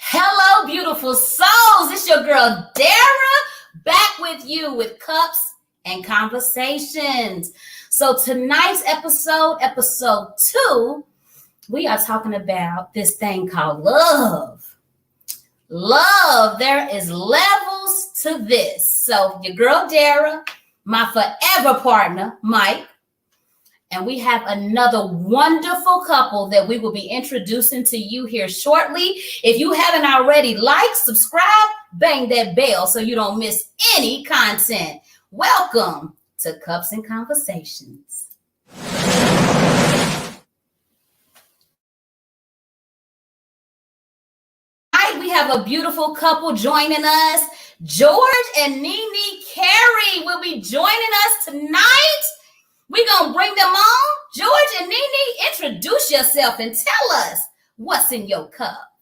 Hello, beautiful souls. It's your girl, Dara, back with you with Cups and Conversations. So tonight's episode 2, we are talking about this thing called love. Love, there is levels to this. So your girl, Dara, my forever partner, Mike, and we have another wonderful couple that we will be introducing to you here shortly. If you haven't already, like, subscribe, bang that bell so you don't miss any content. Welcome to Cups and Conversations. We have a beautiful couple joining us. George and Nene Carey will be joining us tonight. We're going to bring them on. George and Nene, introduce yourself and tell us what's in your cup.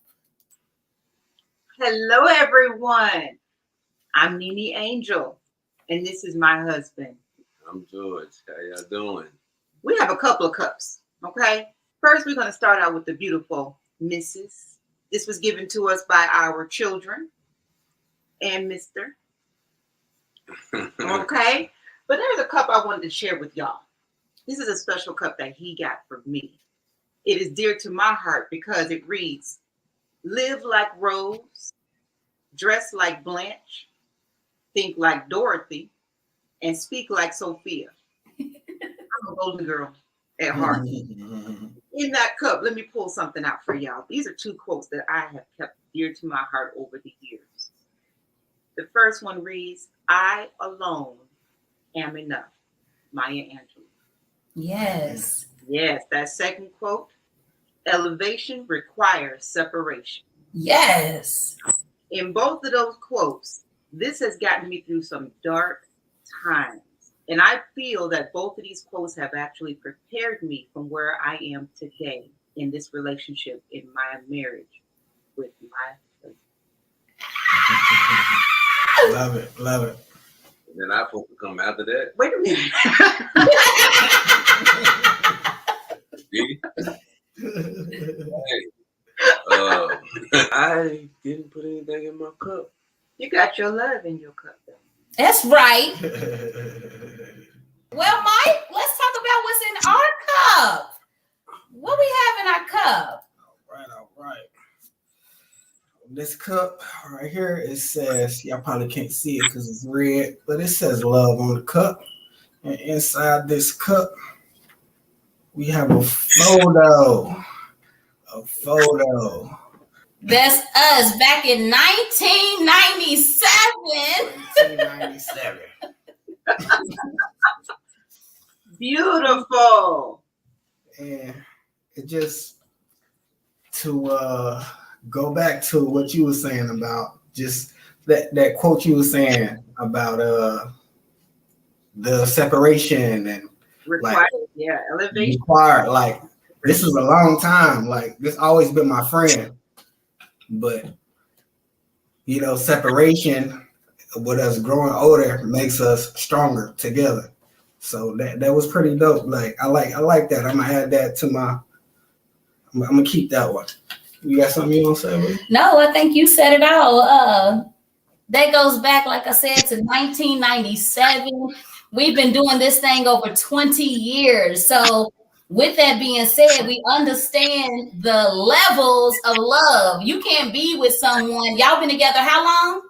Hello, everyone. I'm Nene Angel, and this is my husband. I'm George. How y'all doing? We have a couple of cups, okay? First, we're going to start out with the beautiful Mrs. This was given to us by our children and Mr. Okay? But there's a cup I wanted to share with y'all. This is a special cup that he got for me. It is dear to my heart because it reads, live like Rose, dress like Blanche, think like Dorothy, and speak like Sophia. I'm a golden girl at heart. In that cup, let me pull something out for y'all. These are 2 quotes that I have kept dear to my heart over the years. The first one reads, I alone am enough. Maya Angelou. Yes. Yes, that second quote, elevation requires separation. Yes. In both of those quotes, this has gotten me through some dark times. And I feel that both of these quotes have actually prepared me from where I am today in this relationship, in my marriage with my husband. Love it, love it. And then I'm supposed to come after that? Wait a minute. I didn't put anything in my cup. You got your love in your cup, though. That's right. Well, Mike, let's talk about what's in our cup. What we have in our cup? All right. This cup right here, it says, y'all probably can't see it because it's red, but it says love on the cup. And inside this cup, we have a photo. That's us back in 1997. Beautiful. And it just to go back to what you were saying about just that quote you were saying about the separation and Required, elevation. Required, like this is a long time. Like this always been my friend, but you know, separation with us growing older makes us stronger together. So that was pretty dope. Like I like that. I'm gonna add that to my. I'm gonna keep that one. You got something you want to say, buddy? No, I think you said it all. That goes back, like I said, to 1997. We've been doing this thing over 20 years. So with that being said, we understand the levels of love. You can't be with someone. Y'all been together how long?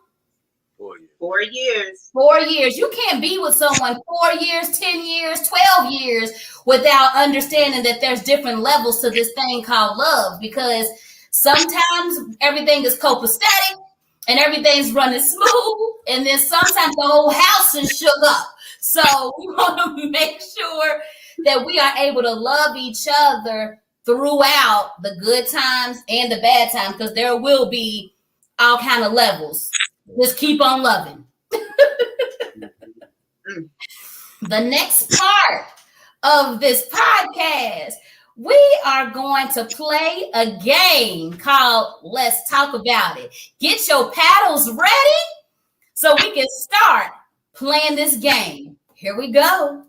4 years. 4 years. 4 years. You can't be with someone 4 years, 10 years, 12 years without understanding that there's different levels to this thing called love, because sometimes everything is copacetic and everything's running smooth. And then sometimes the whole house is shook up. So we want to make sure that we are able to love each other throughout the good times and the bad times, because there will be all kind of levels. Just keep on loving. The next part of this podcast, we are going to play a game called Let's Talk About It. Get your paddles ready so we can start playing this game. Here we go.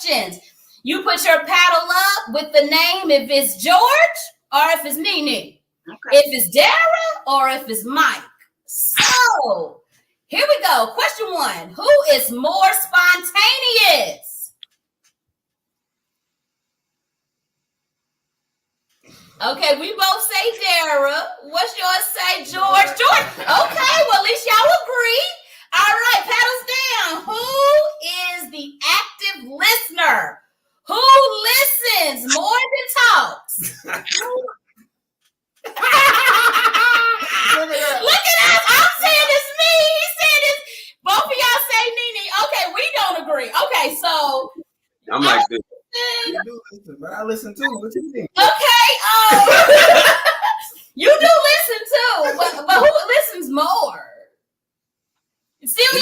questions. You put your paddle up with the name if it's George or if it's Nene. Okay. If it's Dara or if it's Mike. So here we go. Question 1. Who is more spontaneous? Okay, we both say Dara. What's yours say, George? George. Okay, well, at least y'all agree. All right, paddles down. Who is the active listener? Who listens more than talks? Look at us. I'm saying it's me. He said it's both of y'all say Nene. Okay, we don't agree. Okay, so I'm like this. You do listen, but I listen too. What you think? Okay, you do listen too, but who listens more? Still,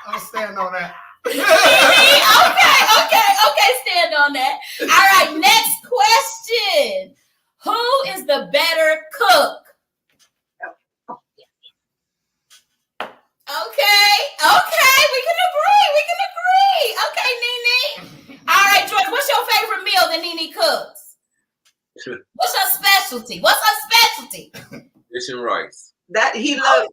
I'll stand on that. okay, stand on that. All right, next question. Who is the better cook? Okay, we can agree. Okay, Nene. All right, George, what's your favorite meal that Nene cooks? What's her specialty? Fish and rice. That he loves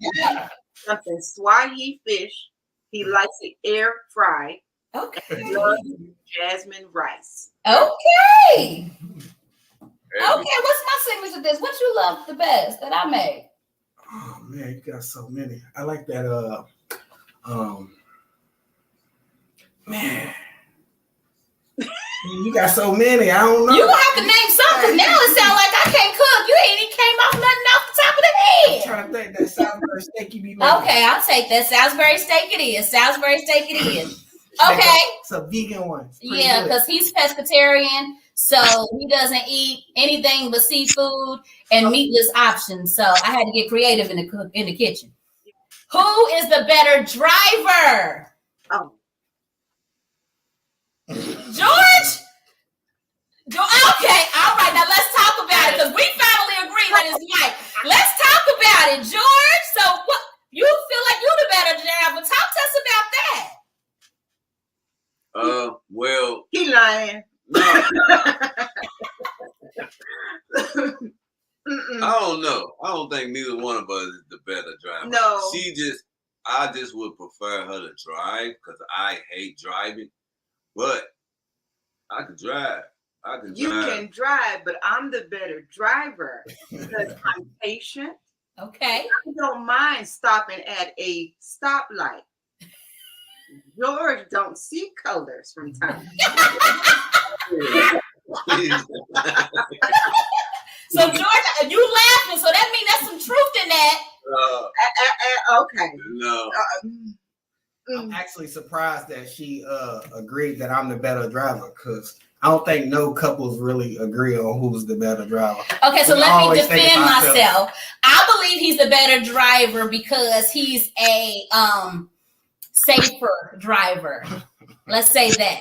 something Swahili fish. He likes it air fried. Okay. He loves jasmine rice. Okay, what's my signature dish? What you love the best that I make? Oh man, you got so many. I like that. Man, you got so many. I don't know. You gonna have to name something. Now it sounds like I can't cook. You ain't even came off nothing off the top of the I'm head. trying to think that Salisbury steak you be making. Okay, I'll take that. Salisbury steak it is. Okay. It's a vegan one. It's pretty Yeah, good. because he's pescatarian, so he doesn't eat anything but seafood and meatless options. So I had to get creative in the kitchen. Who is the better driver? Oh, George? Okay, all right. Now let's talk about it because we finally agree that it's Mike. Let's talk about it, George. So what? You feel like you're the better driver? Talk to us about that. Well, he lying. no, I don't know. I don't think neither one of us is the better driver. No. I just would prefer her to drive because I hate driving. But I can drive. You can drive, but I'm the better driver because I'm patient. Okay. I don't mind stopping at a stoplight. George don't see colors from time to time. So George, you laughing? So that means there's some truth in that. Okay. No. I'm actually surprised that she agreed that I'm the better driver because I don't think no couples really agree on who's the better driver. Okay, so We let me always defend think about myself. I believe he's the better driver because he's a safer driver. Let's say that.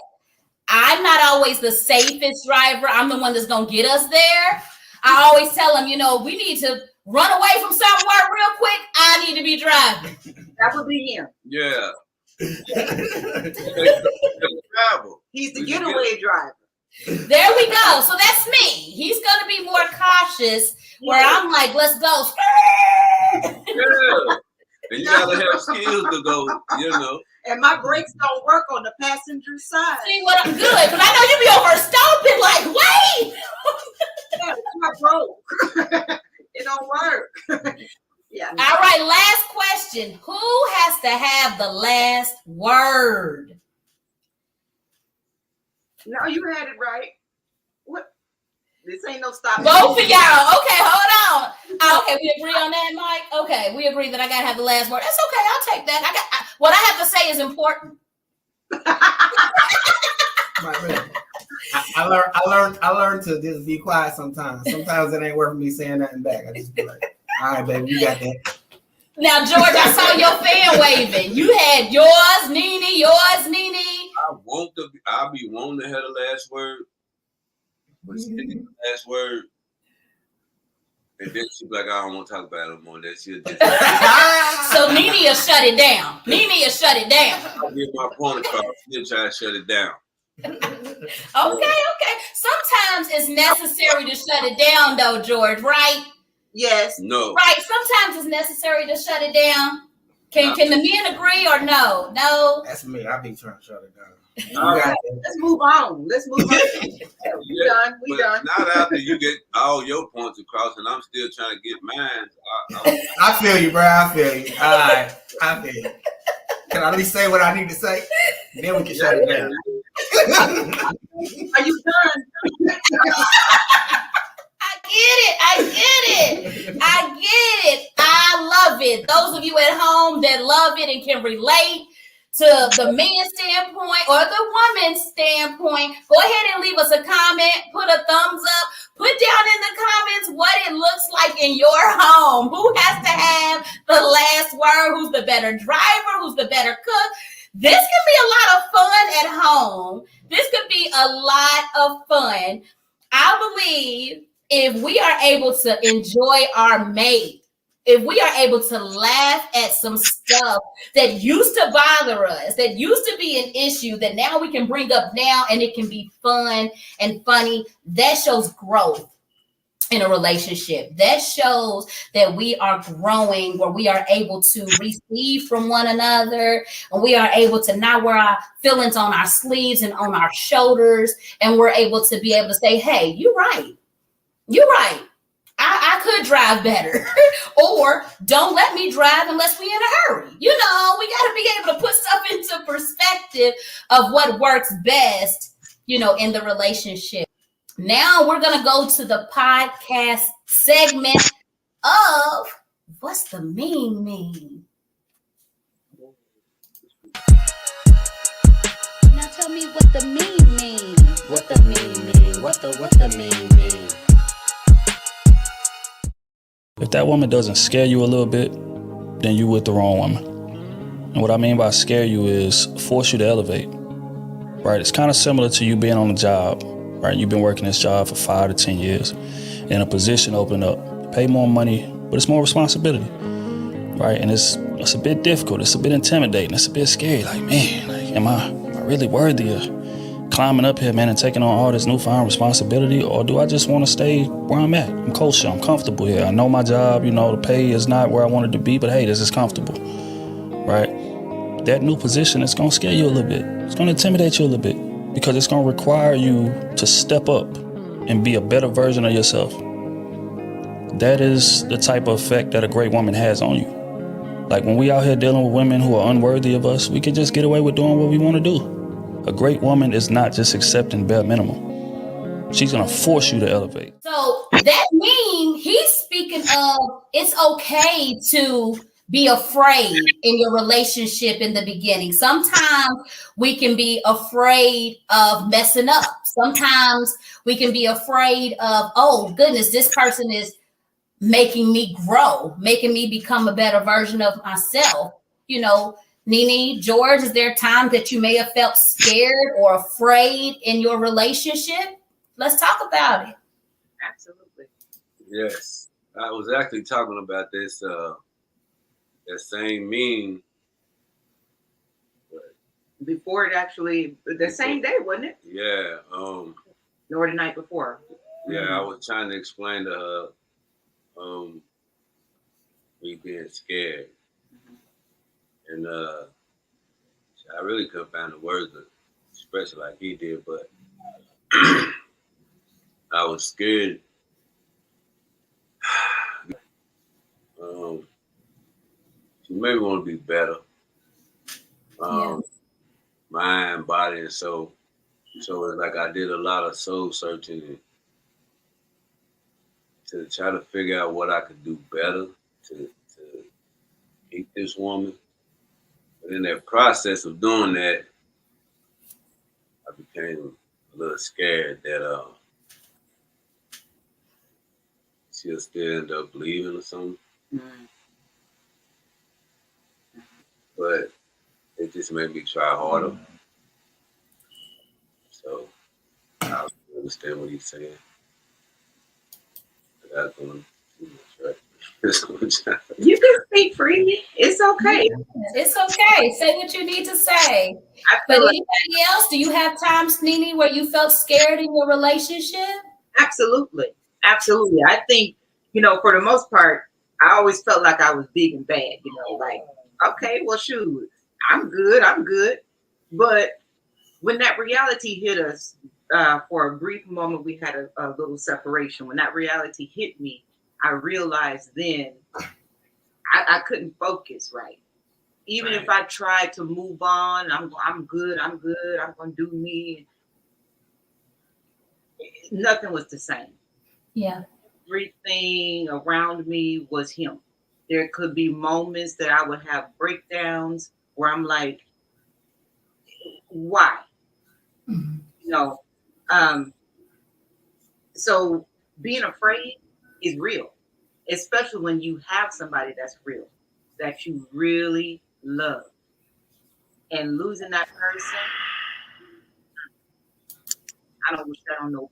I'm not always the safest driver. I'm the one that's gonna get us there. I always tell him, we need to run away from somewhere real quick. I need to be driving. That would be him. Yeah. He's the getaway driver. There we go. So that's me. He's gonna be more cautious. Where I'm like, let's go. Yeah. And you gotta have skills to go, And my brakes don't work on the passenger side. See what I'm good, because I know you be over stomping like, wait. Yeah, it's not broke. It don't work. Yeah. All right, last question. Who has to have the last word? No, you had it right. What? This ain't no stop. Both of y'all. Okay, hold on. Okay, we agree on that, Mike? Okay, we agree that I gotta have the last word. That's okay, I'll take that. What I have to say is important. I learned to just be quiet sometimes. Sometimes it ain't worth me saying nothing back. I just be like, all right, baby, you got that. Now, George, I saw your fan waving. You had yours, Nene. I'll be wanting to have the last word. But she didn't get the last word. And then she'll be like, I don't want to talk about it no more. That she'll just... So So Nene will shut it down. Nene will shut it down. I get my point across. Still try to shut it down. Okay. Sometimes it's necessary to shut it down, though, George. Right? Yes. No. Right. Sometimes it's necessary to shut it down. Can the men agree or no? No. That's me. I be trying to shut it down. All right. Let's move on. We done. Not after you get all your points across, and I'm still trying to get mine. I feel you, bro. I feel you. All right. I feel you. Can I at least say what I need to say? Then we can shut it down. Are you done? I get it. I love it. Those of you at home that love it and can relate to the man's standpoint or the woman's standpoint, go ahead and leave us a comment, put a thumbs up, put down in the comments what it looks like in your home. Who has to have the last word? Who's the better driver? Who's the better cook? This could be a lot of fun at home. This could be a lot of fun. I believe if we are able to enjoy our mate, if we are able to laugh at some stuff that used to bother us, that used to be an issue, that now we can bring up now and it can be fun and funny, that shows growth in a relationship. That shows that we are growing, where we are able to receive from one another, and we are able to not wear our feelings on our sleeves and on our shoulders, and we're able to be able to say, hey, you're right. I could drive better. Or don't let me drive unless we're in a hurry. We got to be able to put stuff into perspective of what works best, in the relationship. Now we're going to go to the podcast segment of What's the Mean Mean? Now tell me what the mean mean. What the mean mean. What the mean mean. If that woman doesn't scare you a little bit, then you with the wrong woman. And what I mean by scare you is force you to elevate, right? It's kind of similar to you being on a job, right? You've been working this job for 5 to 10 years, and a position opened up. You pay more money, but it's more responsibility, right? And it's a bit difficult. It's a bit intimidating. It's a bit scary. Like, man, am I really worthy of climbing up here, man, and taking on all this newfound responsibility? Or do I just want to stay where I'm at? I'm kosher. I'm comfortable here. I know my job, the pay is not where I wanted to be, but hey, this is comfortable, right? That new position is going to scare you a little bit. It's going to intimidate you a little bit because it's going to require you to step up and be a better version of yourself. That is the type of effect that a great woman has on you. Like when we out here dealing with women who are unworthy of us, we can just get away with doing what we want to do. A great woman is not just accepting bare minimum. She's going to force you to elevate. So that means he's speaking of it's okay to be afraid in your relationship in the beginning. Sometimes we can be afraid of messing up. Sometimes we can be afraid of, oh, goodness, this person is making me grow, making me become a better version of myself. Nene, George, is there times that you may have felt scared or afraid in your relationship? Let's talk about it. Absolutely. Yes. I was actually talking about this, that same meme. Before it actually, the same day, wasn't it? Yeah. Or the night before. Yeah, I was trying to explain to her me being scared. And I really couldn't find the words to express it like he did, but I was scared. She made me want to be better. Mind, body, and soul. So it's like I did a lot of soul searching to try to figure out what I could do better to meet this woman. But in that process of doing that, I became a little scared that she'll still end up leaving or something. Mm-hmm. But it just made me try harder. So I understand what he's saying. That's going to You can speak freely. It's It's okay. It's okay. Say what you need to say. I But feel like anybody else? Do you have times, Nene, where you felt scared in your relationship? absolutely. Absolutely. I think, for the most part, I always felt like I was big and bad, like, okay, well, shoot, I'm good. I'm good. But when that reality hit us, for a brief moment, we had a little separation. When that reality hit me, I realized then I couldn't focus right. Even if I tried to move on, I'm good. I'm good. I'm going to do me. Nothing was the same. Yeah. Everything around me was him. There could be moments that I would have breakdowns where I'm like, why? Mm-hmm. So being afraid is real, especially when you have somebody that's real, that you really love. And losing that person, I don't wish that on nobody.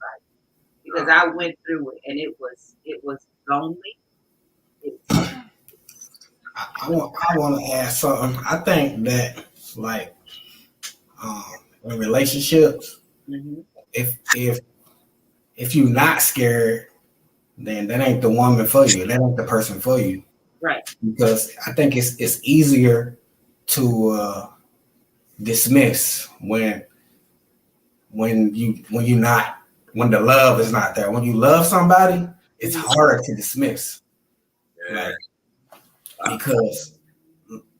Because I went through it and it was lonely. I want to add something. I think that like in relationships, Mm-hmm. if you're not scared, then that ain't the woman for you. That ain't the person for you. Right. Because I think it's easier to dismiss when the love is not there. When you love somebody, it's harder to dismiss. Yeah. Like,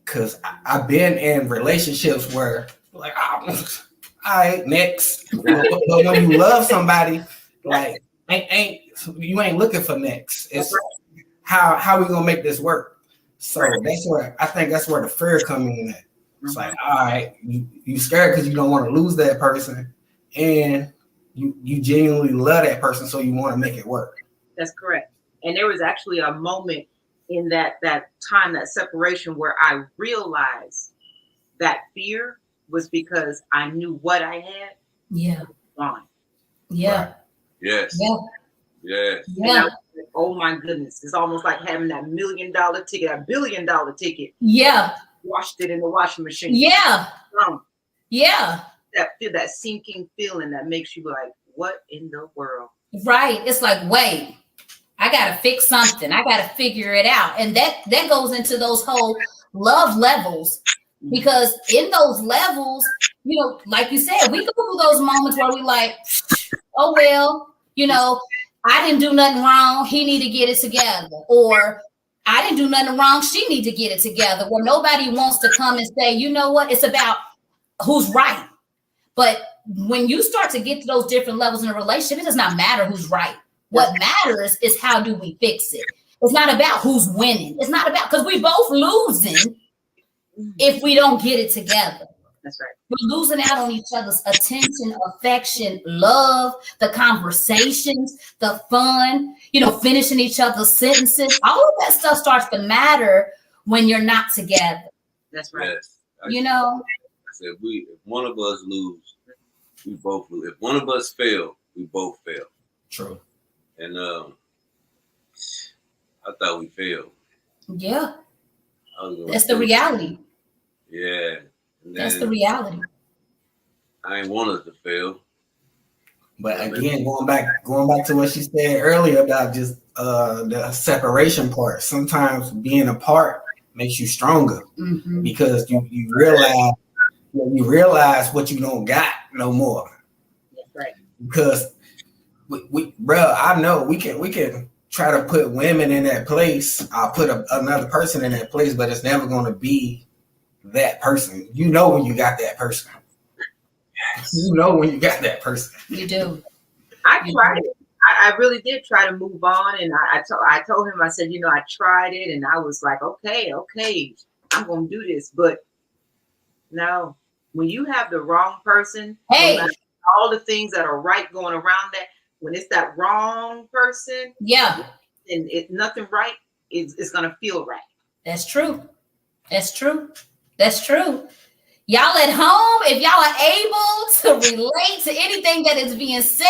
because I've been in relationships where like, all right, next. But when you love somebody, like you ain't looking for next. It's how we gonna make this work. So that's where I think that's where the fear comes in at. It's like, all right, you scared because you don't want to lose that person, and you genuinely love that person, so you want to make it work. That's correct. And there was actually a moment in that time, that separation, where I realized that fear was because I knew what I had. Yeah. Gone. Yeah. Right. Yes. Yeah. Yes. Yeah. And I was like, oh my goodness, it's almost like having that $1 million ticket, $1 billion ticket. Yeah. Washed it in the washing machine. Yeah. Yeah. That sinking feeling that makes you like, what in the world? Right. It's like, wait, I gotta fix something. I gotta figure it out. And that goes into those whole love levels. Because in those levels, like you said, we go through those moments where we like, oh well, I didn't do nothing wrong. He need to get it together. Or I didn't do nothing wrong. She need to get it together. Where nobody wants to come and say, you know what? It's about who's right. But when you start to get to those different levels in a relationship, it does not matter who's right. What matters is how do we fix it. It's not about who's winning. It's not about, because we both losing if we don't get it together. That's right. We're losing out on each other's attention, affection, love, the conversations, the fun, finishing each other's sentences. All of that stuff starts to matter when you're not together. That's right. Yes. I said, if one of us lose, we both lose. If one of us fail, we both fail. True. And I thought we failed. Yeah. That's the reality. Yeah. That's the reality. I ain't want us to fail. But again, going back to what she said earlier about just the separation part. Sometimes being apart makes you stronger because you realize what you don't got no more. That's right. Because I know we can try to put women in that place. I'll put another person in that place, but it's never going to be that person. You know when you got that person. Yes. You know when you got that person. You do. I tried it. I really did try to move on, and I told him, I said, I tried it, and I was like, okay, I'm gonna do this, but no. When you have the wrong person, hey, no all the things that are right going around that, when it's that wrong person, yeah, and nothing right is gonna feel right. That's true. That's true. That's true. Y'all at home, if y'all are able to relate to anything that is being said,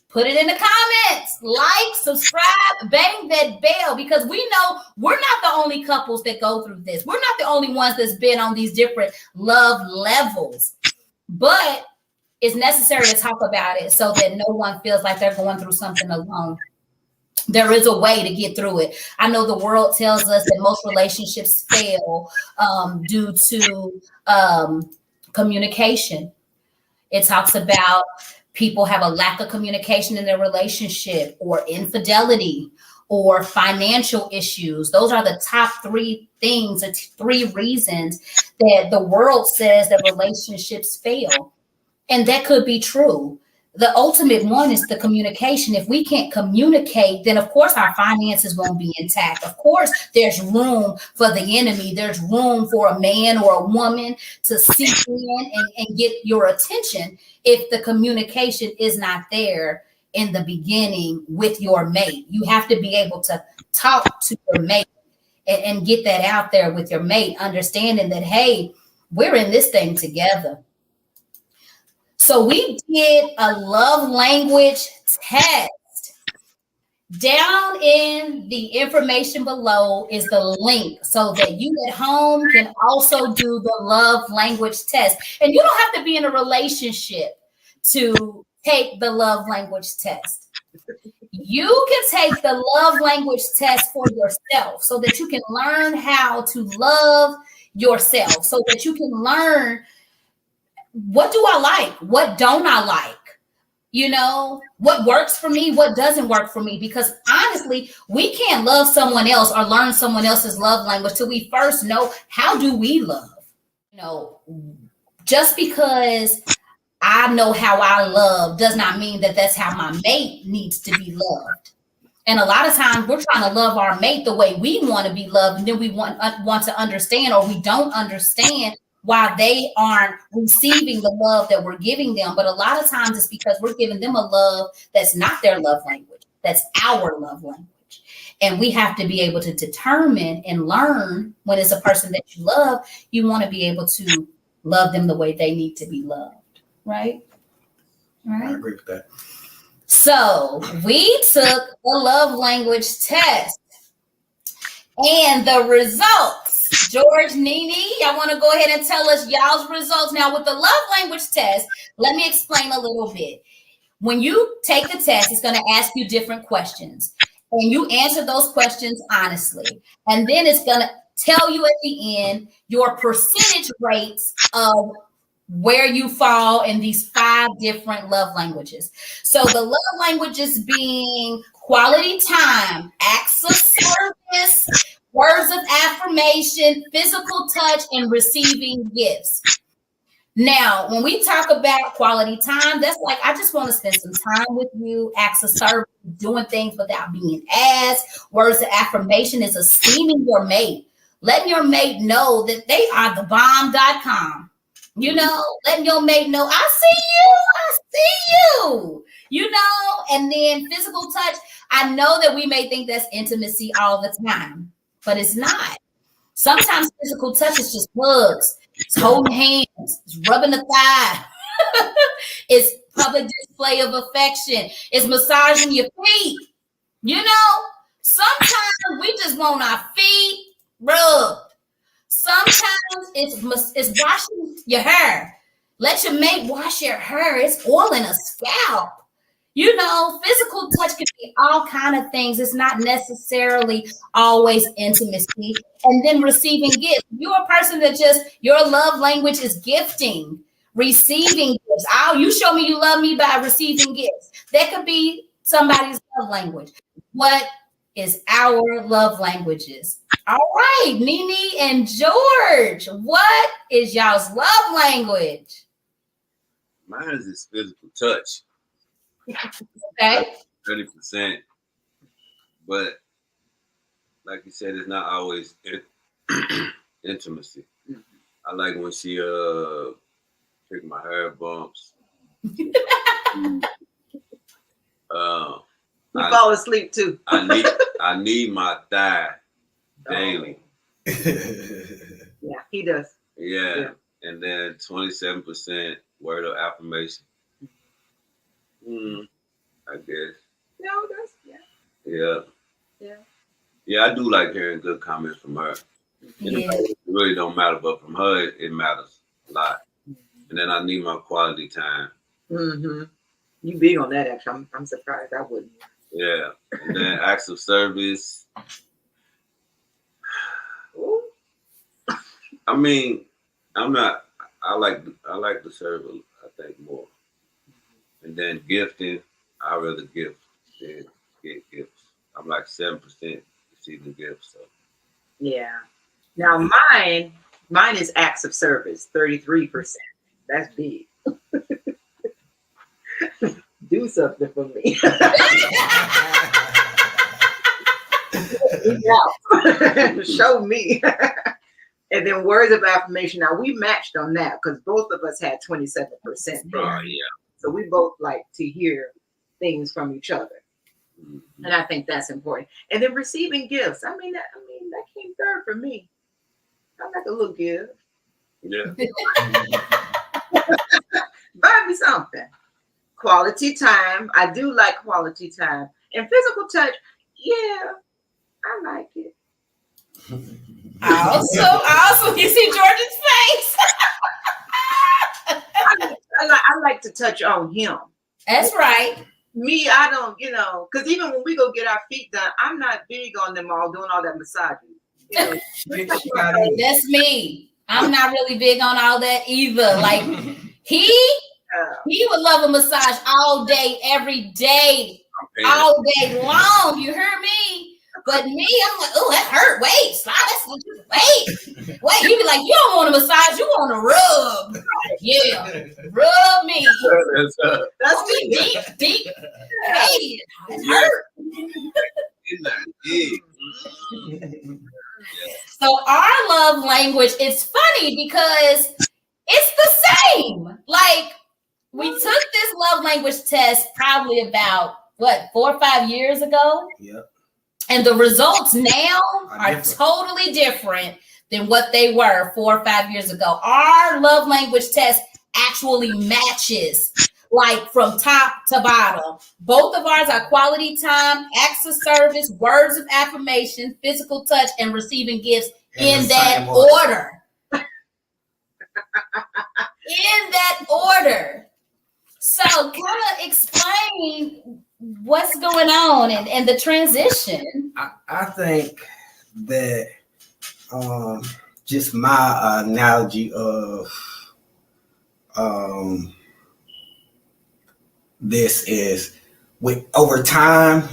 Put it in the comments. Like, subscribe, bang that bell, because we know we're not the only couples that go through this. We're not the only ones that's been on these different love levels. But it's necessary to talk about it so that no one feels like they're going through something alone. There is a way to get through it. I know the world tells us that most relationships fail due to communication. It talks about people have a lack of communication in their relationship, or infidelity, or financial issues. Those are the top 3 things, or 3 reasons that the world says that relationships fail. And that could be true. The ultimate one is the communication. If we can't communicate, then of course our finances won't be intact. Of course, there's room for the enemy. There's room for a man or a woman to seek in and get your attention if the communication is not there in the beginning with your mate. You have to be able to talk to your mate and get that out there with your mate, understanding that, hey, we're in this thing together. So we did a love language test. Down in the information below is the link so that you at home can also do the love language test. And you don't have to be in a relationship to take the love language test. You can take the love language test for yourself so that you can learn how to love yourself, so that you can learn, what do I like? What don't I like? You know, what works for me, what doesn't work for me? Because honestly, we can't love someone else or learn someone else's love language till we first know, how do we love? You know, just because I know how I love does not mean that that's how my mate needs to be loved. And a lot of times we're trying to love our mate the way we want to be loved, and then we want to understand, or we don't understand why they aren't receiving the love that we're giving them. But a lot of times it's because we're giving them a love that's not their love language. That's our love language. And we have to be able to determine and learn, when it's a person that you love, you want to be able to love them the way they need to be loved. Right? I agree with that. So we took the love language test, and the results. George, Nene, y'all want to go ahead and tell us y'all's results? Now, with the love language test, let me explain a little bit. When you take the test, it's going to ask you different questions, and you answer those questions honestly. And then it's going to tell you at the end your percentage rates of where you fall in these 5 different love languages. So the love languages being quality time, acts of service, words of affirmation, physical touch, and receiving gifts. Now, when we talk about quality time, that's like, I just want to spend some time with you. Acts of service, doing things without being asked. Words of affirmation is esteeming your mate, letting your mate know that they are the bomb.com. You know, letting your mate know, I see you, you know. And then physical touch, I know that we may think that's intimacy all the time, but it's not. Sometimes physical touch is just hugs, it's holding hands, it's rubbing the thigh, it's public display of affection, it's massaging your feet. You know, sometimes we just want our feet rubbed. Sometimes it's washing your hair. Let your mate wash your hair. It's oiling a scalp. You know, physical touch can be all kind of things. It's not necessarily always intimacy. And then receiving gifts. You're a person that just, your love language is gifting, receiving gifts. Oh, you show me you love me by receiving gifts. That could be somebody's love language. What is our love languages? All right, Nene and George, what is y'all's love language? Mine is physical touch. Okay. 30%. But like you said, it's not always intimacy. I like when she pick my hair bumps. You fall asleep too. I need my thigh daily. Yeah, he does. Yeah. And then 27% word of affirmation. I guess. No, that's Yeah, I do like hearing good comments from her. Yeah. It really don't matter, but from her, it matters a lot. And then I need my quality time. Mm-hmm. You big on that, actually. I'm surprised I wouldn't. Yeah. And then acts of service. Ooh. I mean, I like to serve, I think, more. And then gifting, I rather gift than get gifts. I'm like 7% receiving gifts. So Yeah. Now mine is acts of service, 33%. That's big. Do something for me. Show me. And then words of affirmation. Now we matched on that because both of us had 27%. yeah. So we both like to hear things from each other. Mm-hmm. And I think that's important. And then receiving gifts. That came third for me. I like a little gift. Yeah. Buy me something. Quality time. I do like quality time. And physical touch. Yeah, I like it. Also, you see George's face. I like to touch on him. That's right. Me, I don't, because even when we go get our feet done, I'm not big on them all doing all that massaging. That's me. I'm not really big on all that either. Like he would love a massage all day, every day, all day long. You heard me? But me, I'm like, oh, that hurt. Wait, wait. You be like, you don't want a massage, you want to rub. Yeah, rub me. That's me. Deep. Hey, it hurt. So our love language, it's funny because it's the same. Like we took this love language test probably about 4 or 5 years ago. Yep. And the results now are totally different than what they were 4 or 5 years ago. Our love language test actually matches, like from top to bottom. Both of ours are quality time, acts of service, words of affirmation, physical touch, and receiving gifts in that order. In that order. So kind of explain what's going on and the transition. I think that just my analogy of this is with over time,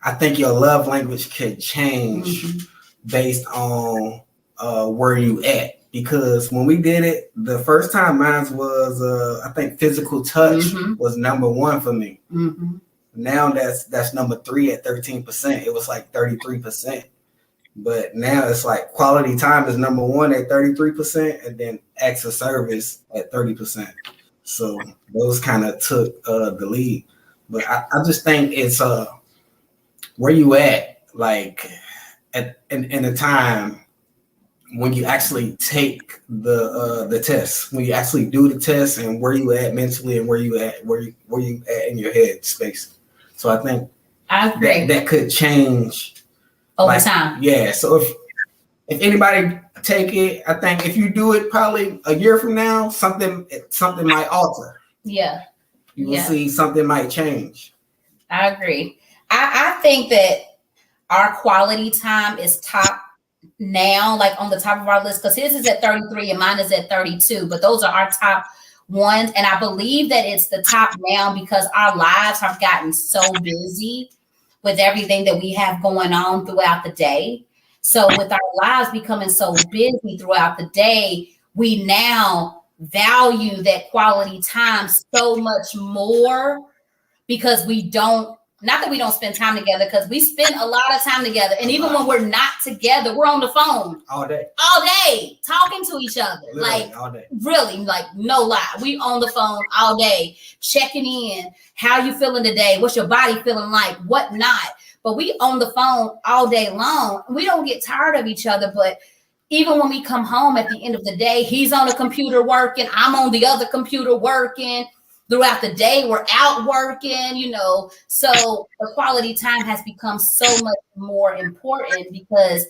I think your love language could change based on where you at. Because when we did it, the first time mine was I think physical touch was number 1 for me. Now that's number 3 at 13%. It was like 33%. But now it's like quality time is number 1 at 33%, and then acts of service at 30%. So those kind of took the lead. But I just think it's where you at, like in a time when you actually take the test, when you actually do the test, and where you at mentally, and where you at in your head space. So I think I agree that could change over time. Yeah. So if anybody take it, I think if you do it probably a year from now, something might alter. Yeah. You will see something might change. I agree. I think that our quality time is top now, like on the top of our list, because his is at 33 and mine is at 32, but those are our top ones. And I believe that it's the top now because our lives have gotten so busy with everything that we have going on throughout the day. So with our lives becoming so busy throughout the day, we now value that quality time so much more because not that we don't spend time together, because we spend a lot of time together. And even when we're not together, we're on the phone all day talking to each other. Literally, like all day. Really, like no lie. We on the phone all day, checking in. How you feeling today? What's your body feeling like? What not? But we on the phone all day long. We don't get tired of each other. But even when we come home at the end of the day, he's on the computer working. I'm on the other computer working. throughout the day. We're out working, so the quality time has become so much more important because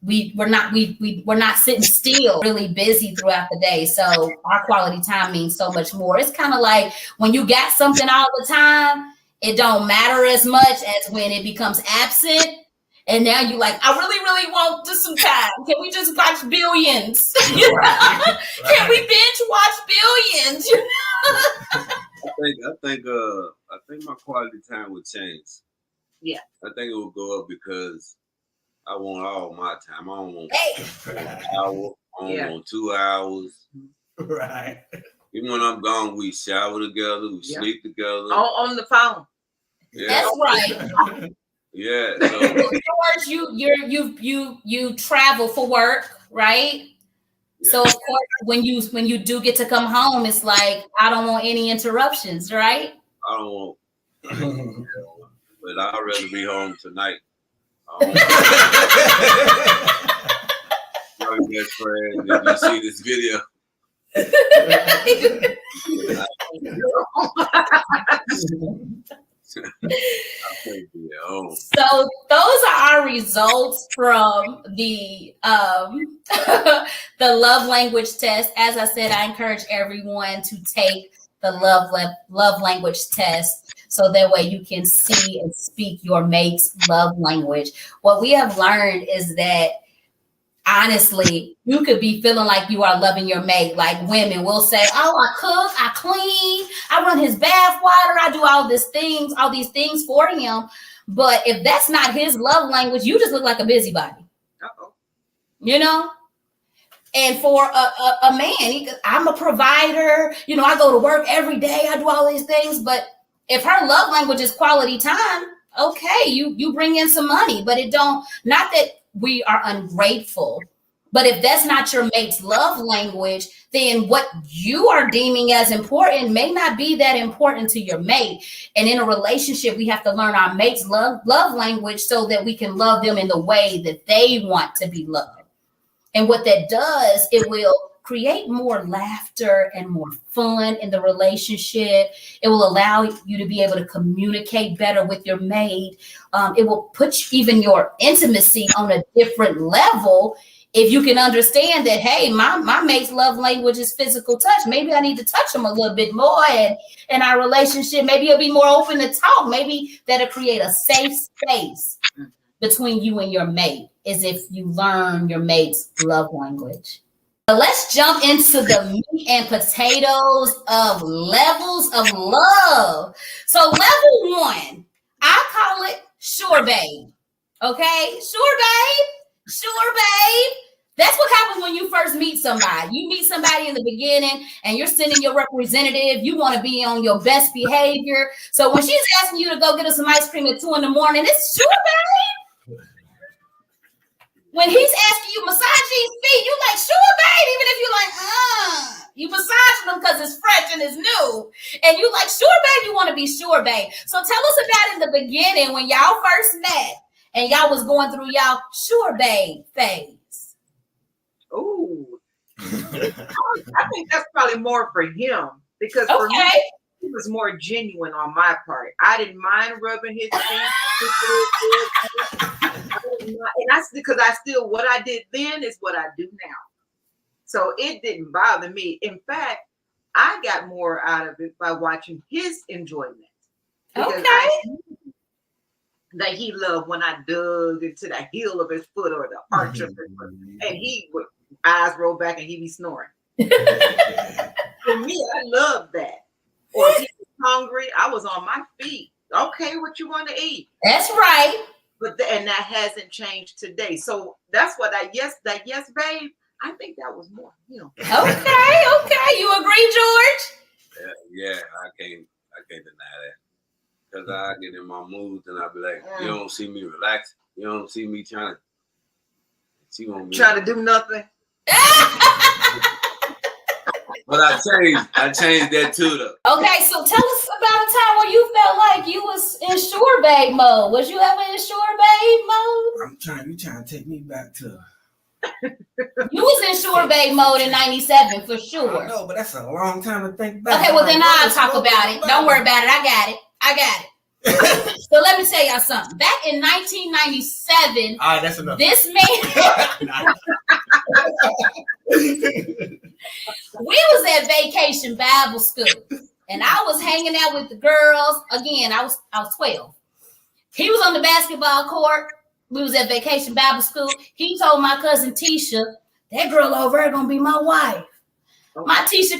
we're not sitting still, really busy throughout the day. So our quality time means so much more. It's kind of like when you got something all the time, it don't matter as much as when it becomes absent. And now you like, I really, really want just some time. Can we just watch Billions? Can we binge watch Billions? I think my quality time would change. Yeah. I think it will go up because I want all my time. I don't want an hour. I don't want 2 hours. Right. Even when I'm gone, we shower together, we sleep together. On the phone. Yeah. That's right. Yeah. So George, you travel for work, right? Yeah. So of course, when you do get to come home, it's like I don't want any interruptions, right? I don't want, but I'd rather be home tonight. My best friend, did you see this video? So those are our results from the the love language test. As I said, I encourage everyone to take the love language test so that way you can see and speak your mate's love language. What we have learned is that honestly, you could be feeling like you are loving your mate. Like women will say, oh, I cook, I clean, I run his bath water, I do all these things for him. But if that's not his love language, you just look like a busybody. Uh-oh. And for a man, I'm a provider, I go to work every day, I do all these things. But if her love language is quality time, okay, you bring in some money, but not that we are ungrateful. But if that's not your mate's love language, then what you are deeming as important may not be that important to your mate. And in a relationship, we have to learn our mate's love language so that we can love them in the way that they want to be loved. And what that does, it will create more laughter and more fun in the relationship. It will allow you to be able to communicate better with your mate. It will put even your intimacy on a different level if you can understand that, hey, my mate's love language is physical touch. Maybe I need to touch him a little bit more, and in our relationship, maybe he'll be more open to talk. Maybe that'll create a safe space between you and your mate, is if you learn your mate's love language. So let's jump into the meat and potatoes of levels of love. So level 1, I call it sure babe. Okay, sure babe. That's what happens when you first meet somebody. You meet somebody in the beginning and you're sending your representative. You want to be on your best behavior. So when she's asking you to go get us some ice cream at 2 a.m, it's sure babe. When he's asking you massage his feet, you like, sure, babe. Even if you're like, you massage them because it's fresh and it's new. And you like, sure, babe, you want to be sure, babe. So tell us about in the beginning when y'all first met and y'all was going through y'all sure, babe phase. Ooh. I think that's probably more for him because for me, it was more genuine on my part. I didn't mind rubbing his feet. And that's because what I did then is what I do now. So it didn't bother me. In fact, I got more out of it by watching his enjoyment. Because I knew that he loved when I dug into the heel of his foot or the arch of his foot. And he would eyes roll back and he'd be snoring. For me, I love that. Or if he was hungry, I was on my feet. Okay, what you want to eat? That's right. And that hasn't changed today. So that's what yes, babe. I think that was more him. Okay. You agree, George? Yeah, I can't deny that. Because I get in my moods and I be like, you don't see me relax. You don't see me trying to do nothing. But I changed that too though. Okay, so tell us about a time where you felt like you was in sure babe mode. Was you ever in sure babe mode? You trying to take me back to you was in sure babe mode in 97 for I sure. know, but that's a long time to think back. Okay, well then I'll Like, talk about it. Don't worry about it. I got it. So let me tell y'all something. Back in 1997, all right, that's enough. this man, we was at Vacation Bible School, and I was hanging out with the girls. Again, I was 12. He was on the basketball court. We was at Vacation Bible School. He told my cousin Tisha, that girl over there gonna be my wife. My cousin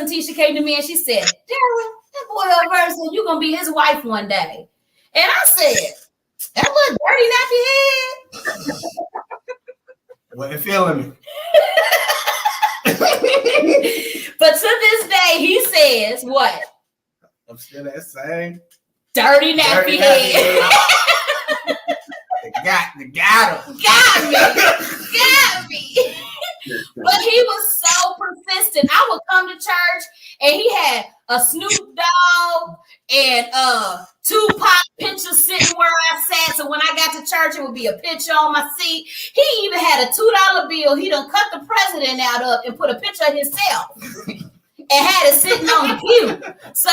Tisha came to me and she said, Darren, that boy over there said you gonna be his wife one day. And I said, that little dirty nappy head. Wasn't feeling me. But to this day, he says what? I'm still that same. Dirty nappy head. Got him. Got me. But he was so persistent. I would come to church and he had a Snoop Dogg and Tupac picture sitting where I sat. So when I got to church, it would be a picture on my seat. He even had a $2 bill. He done cut the president out of and put a picture of himself and had it sitting on the pew. So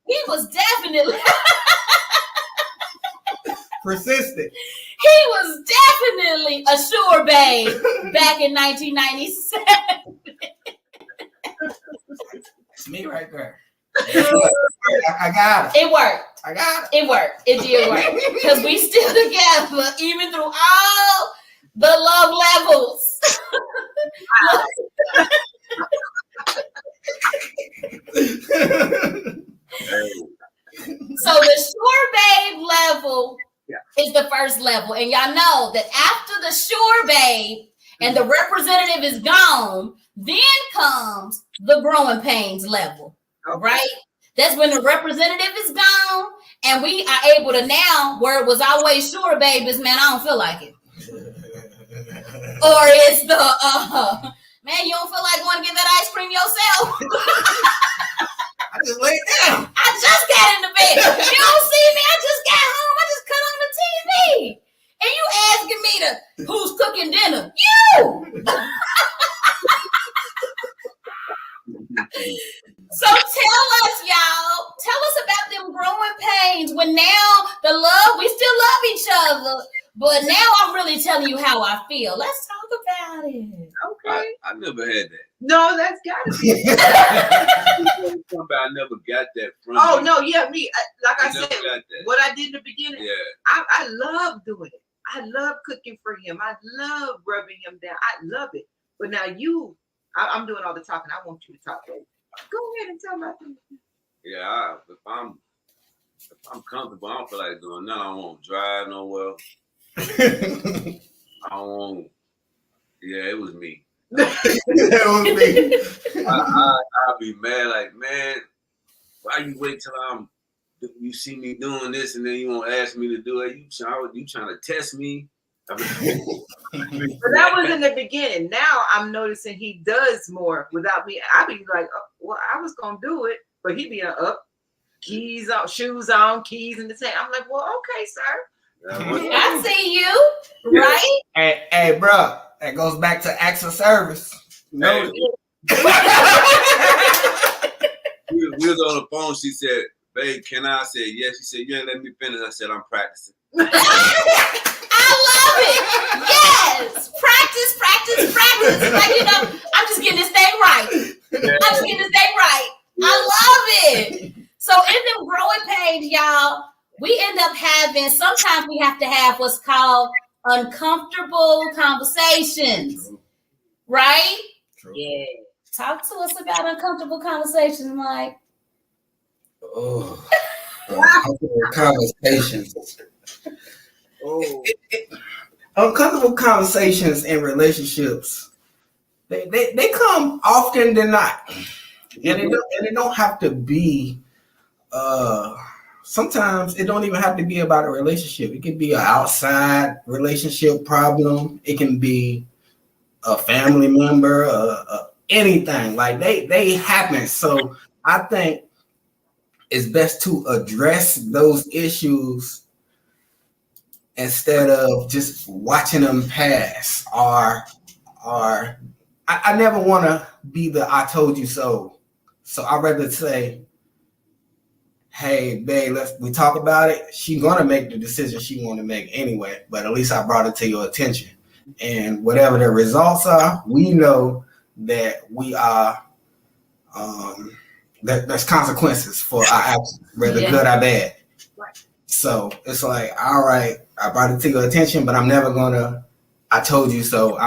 he was definitely persistent. He was definitely a sure babe back in 1997. It's me right there. I got it. It worked. I got it. It worked. It did work. Because we still together, even through all the love levels. So the sure babe level is the first level. And y'all know that after the sure babe and the representative is gone, then comes the growing pains level, right? That's when the representative is gone and we are able to now, where it was always sure babe is, man, I don't feel like it. Or it's the, man, you don't feel like going to get that ice cream yourself? I just laid down. I just got in the bed. You don't see me. I just got home. I just cut on the TV. And you asking me who's cooking dinner? You! So tell us, y'all. Tell us about them growing pains when now the love, we still love each other. But now I'm really telling you how I feel. Let's talk about it. Okay. I never had that. No, that's gotta be. I never got that from Oh, you. no, yeah, me. Like I never said, got that. what I did in the beginning, Yeah. I love doing it. I love cooking for him. I love rubbing him down. I love it. But now I'm doing all the talking. I want you to talk, baby. Go ahead and tell my thing. Yeah, if I'm comfortable, I don't feel like doing nothing. I don't want to drive nowhere. I don't want. Yeah, it was me. That was me. I'll be mad, like, man, why you wait till you see me doing this and then you won't ask me to do it? You trying to test me? But that was in the beginning. Now I'm noticing he does more without me. I be like, oh, well, I was gonna do it, but he be up, keys on, shoes on, keys in the tank. I'm like, well, okay, sir. I see you, right? Hey, bro, that goes back to acts of service. No. Hey. We was on the phone. She said, babe, can I? I said, yes. She said, you ain't let me finish. I said, I'm practicing. I love it. Yes. Practice. Like, I'm just getting this thing right. I love it. So in them growing pains, y'all, we end up sometimes we have to have what's called uncomfortable conversations, right? True. Yeah. Talk to us about uncomfortable conversations, Mike. Oh, uncomfortable conversations. Oh. Uncomfortable conversations in relationships, they come often than not, and it don't have to be. Sometimes it don't even have to be about a relationship. It can be an outside relationship problem. It can be a family member, anything. Like they happen. So I think it's best to address those issues instead of just watching them pass or I never want to be the I told you so. So I'd rather say, hey, babe, we talk about it. She's going to make the decision she want to make anyway, but at least I brought it to your attention. And whatever the results are, we know that we are, that there's consequences for our actions, whether good or bad. So it's like, all right, I brought it to your attention, but I'm never going to, I told you so.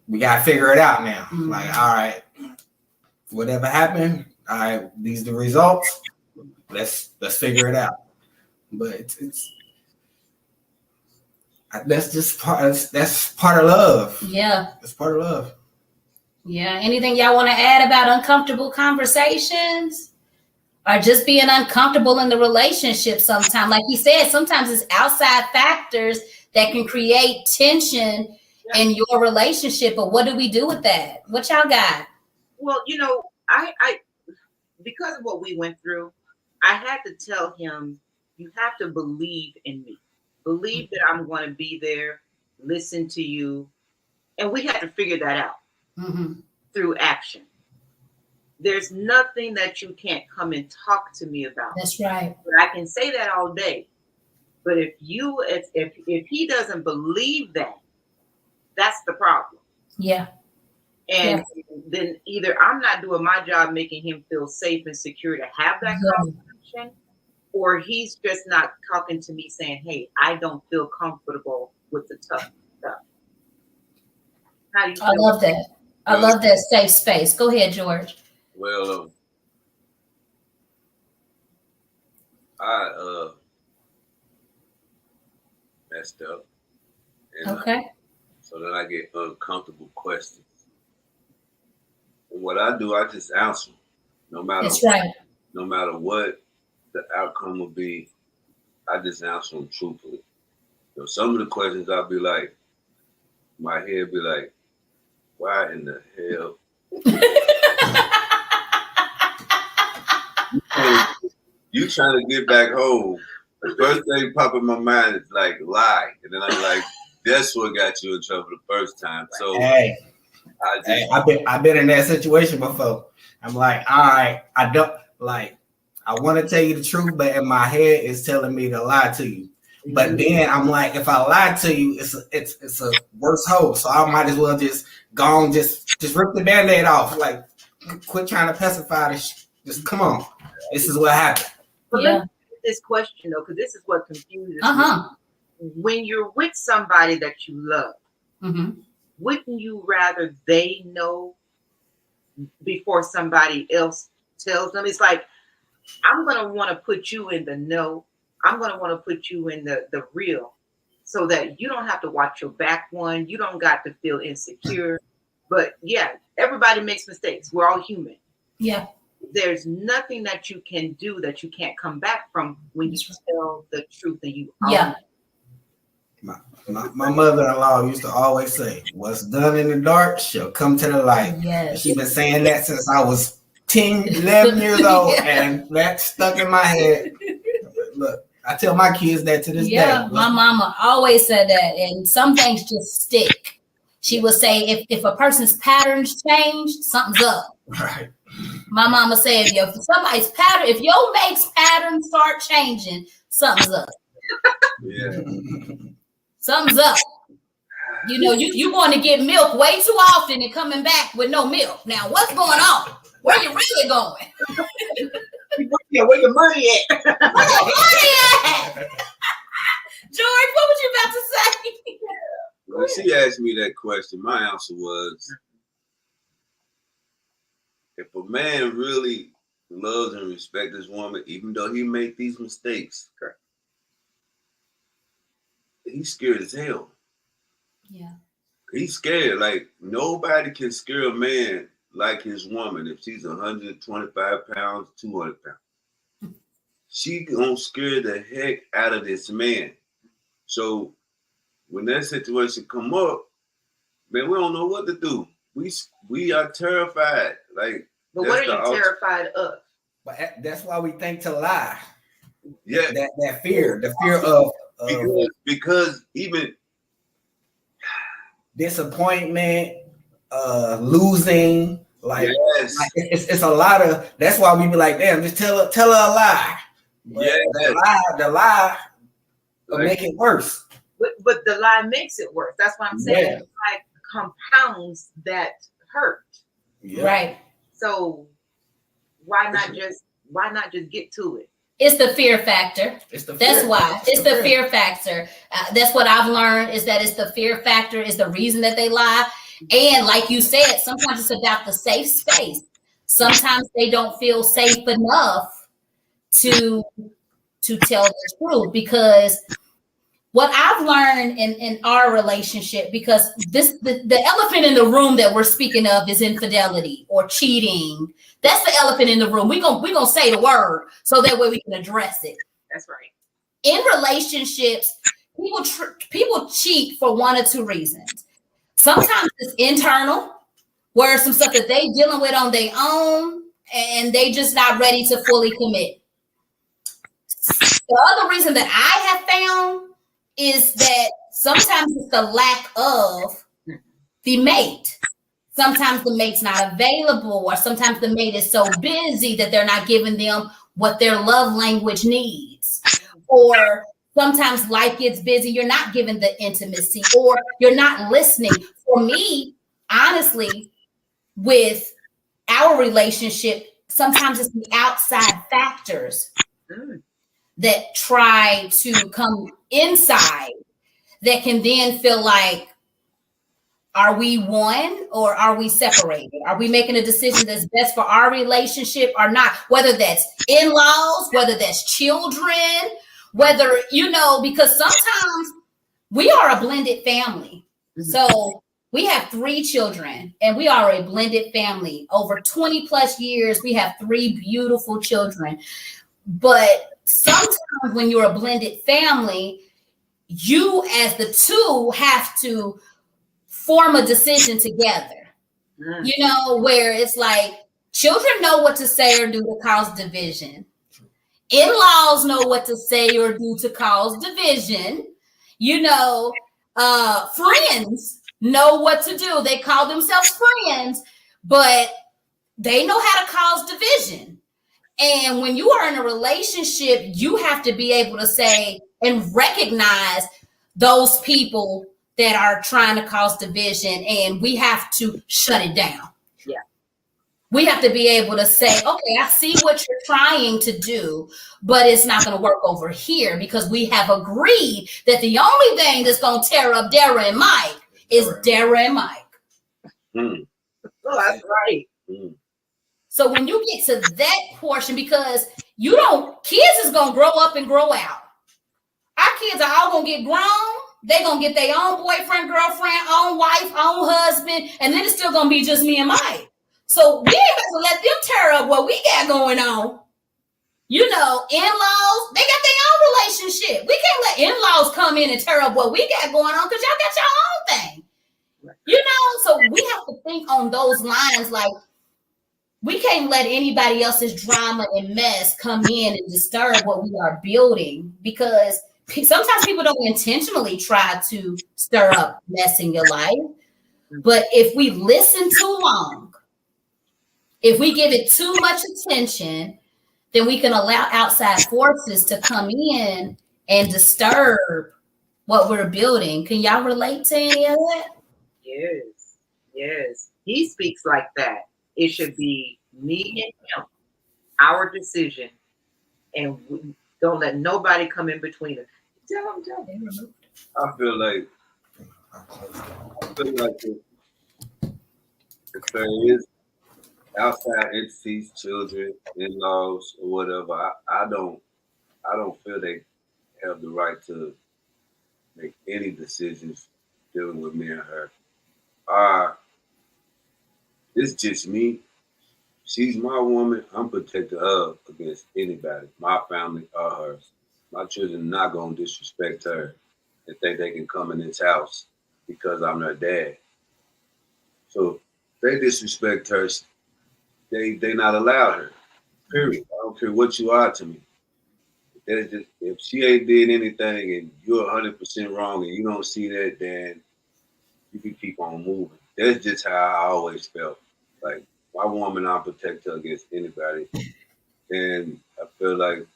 We got to figure it out now. Mm-hmm. Like, all right, whatever happened, all right, these are the results. Let's figure it out. But it's that's just that's part of love. Yeah, it's part of love. Yeah. Anything y'all want to add about uncomfortable conversations, or just being uncomfortable in the relationship? Sometimes, like he said, sometimes it's outside factors that can create tension in your relationship. But what do we do with that? What y'all got? Well, you know, I because of what we went through, I had to tell him, you have to believe in me. Believe that I'm going to be there, listen to you. And we had to figure that out through action. There's nothing that you can't come and talk to me about. That's right. But I can say that all day. But if he doesn't believe that, that's the problem. Yeah. And then either I'm not doing my job making him feel safe and secure to have that conversation, or he's just not talking to me saying, hey, I don't feel comfortable with the tough stuff. How do you feel? I love that. I love that safe space. Go ahead, George. Well, I messed up. And so then I get uncomfortable questions. And what I do, I just answer, no matter no matter what the outcome will be. I just answer them truthfully. So some of the questions I'll be like, my head be like, why in the hell? You trying to get back home. The first thing pop in my mind is like lie. And then I'm like, that's what got you in trouble the first time. So hey, I've been in that situation before. I'm like, all right, I don't like, I want to tell you the truth, but in my head it's telling me to lie to you. But then I'm like, if I lie to you, it's a worse hole. So I might as well just go on, just rip the Band-Aid off. Like, quit trying to pacify this. Just come on. This is what happened. But let me ask this question though, because this is what confuses me. When you're with somebody that you love, wouldn't you rather they know before somebody else tells them? It's like, I'm going to want to put you in the know. I'm going to want to put you in the real, so that you don't have to watch your back one. You don't got to feel insecure. But yeah, everybody makes mistakes. We're all human. Yeah. There's nothing that you can do that you can't come back from when you tell the truth and you own it. My mother-in-law used to always say, what's done in the dark shall come to the light. Yes. She's been saying that since I was 10, 11 years old, and that stuck in my head. Look, I tell my kids that to this day. Yeah, my mama always said that, and some things just stick. She would say, if a person's patterns change, something's up. Right. My mama said, if somebody's pattern, if your mate's patterns start changing, something's up. Yeah. Something's up. You know, you going to get milk way too often and coming back with no milk. Now, what's going on? Where you really going? Yeah, where your money at? Where your money at? George, what was you about to say? When she asked me that question, my answer was, if a man really loves and respects his woman, even though he made these mistakes, he's scared as hell. Yeah. He's scared. Like, nobody can scare a man like his woman. If she's 125 pounds, 200 pounds, she gonna scare the heck out of this man. So when that situation come up, man, we don't know what to do. We are terrified. Like, but what are you terrified of? But that's why we think to lie. Yeah, that fear, the fear of because even disappointment, losing. Like, Yes. like it's a lot of. That's why we be like, damn, just tell her a lie. But Yes. the lie will Like, make it worse. But the lie makes it worse. That's what I'm saying. Yeah. The lie compounds that hurt. Yeah. Right. So why not just get to it? It's the fear factor. That's why. It's the fear factor. That's what I've learned, is that it's the fear factor is the reason that they lie. And like you said, sometimes it's about the safe space. Sometimes they don't feel safe enough to tell the truth, because what I've learned in our relationship, because the elephant in the room that we're speaking of is infidelity or cheating. That's the elephant in the room. We're gonna say the word so that way we can address it. That's right. In relationships, people cheat for one or two reasons. Sometimes it's internal, where some stuff that they dealing with on their own, and they just not ready to fully commit. The other reason that I have found is that sometimes it's the lack of the mate. Sometimes the mate's not available, or sometimes the mate is so busy that they're not giving them what their love language needs. Or sometimes life gets busy, you're not giving the intimacy, or you're not listening. For me, honestly, with our relationship, sometimes it's the outside factors that try to come inside that can then feel like, are we one or are we separated? Are we making a decision that's best for our relationship or not? Whether that's in-laws, whether that's children, whether, because sometimes we are a blended family. So we have 3 children and we are a blended family. Over 20 plus years, we have 3 beautiful children. But sometimes when you're a blended family, you as the two have to form a decision together, where it's like children know what to say or do to cause division. In-laws know what to say or do to cause division. Friends know what to do. They call themselves friends, but they know how to cause division. And when you are in a relationship, you have to be able to say and recognize those people that are trying to cause division, and we have to shut it down. Yeah. We have to be able to say, okay, I see what you're trying to do, but it's not going to work over here, because we have agreed that the only thing that's going to tear up Dara and Mike is Dara and Mike. Oh, that's right. So when you get to that portion, because kids is going to grow up and grow out. Our kids are all going to get grown. They're going to get their own boyfriend, girlfriend, own wife, own husband, and then it's still going to be just me and Mike. So we ain't going to let them tear up what we got going on. In-laws, they got their own relationship. We can't let in-laws come in and tear up what we got going on, because y'all got your own thing. So we have to think on those lines, like, we can't let anybody else's drama and mess come in and disturb what we are building, because sometimes people don't intentionally try to stir up mess in your life. But if we listen too long, if we give it too much attention, then we can allow outside forces to come in and disturb what we're building. Can y'all relate to any of that? Yes. He speaks like that. It should be me and him, our decision, and we don't let nobody come in between us. Tell him. I feel like if there is outside entities, children, in-laws, or whatever, I don't feel they have the right to make any decisions dealing with me and her. It's just me. She's my woman. I'm protected of against anybody, my family or hers. My children are not gonna disrespect her and think they can come in this house because I'm their dad. So if they disrespect her, they not allowed her. Period. I don't care what you are to me. If she ain't did anything and you're 100% wrong and you don't see that, then you can keep on moving. That's just how I always felt. Like my woman, I'll protect her against anybody, and I feel like